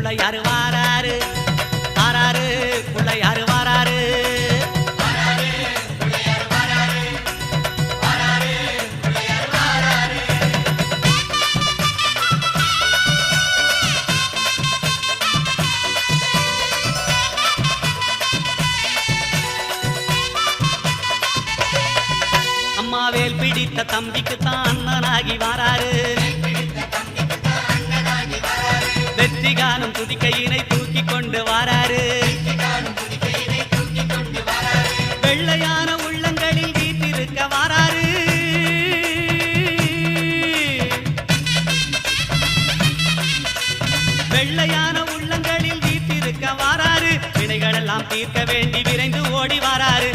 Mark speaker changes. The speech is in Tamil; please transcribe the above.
Speaker 1: புள்ளையாரு வாராரு வாராரு புள்ளையாரு வாராரு அம்மாவேல் பிடித்த தம்பிக்கு தான் அண்ணனாகி வாராரு வெற்றி காணும் துதிக்கையினை தூக்கி கொண்டு வாராரு வெள்ளையான உள்ளங்களில் வீட்டிருக்க வாராரு வெள்ளையான உள்ளங்களில் வீட்டிருக்க வாராரு வினைகளெல்லாம் தீர்க்க வேண்டி விரைந்து ஓடி வாராரு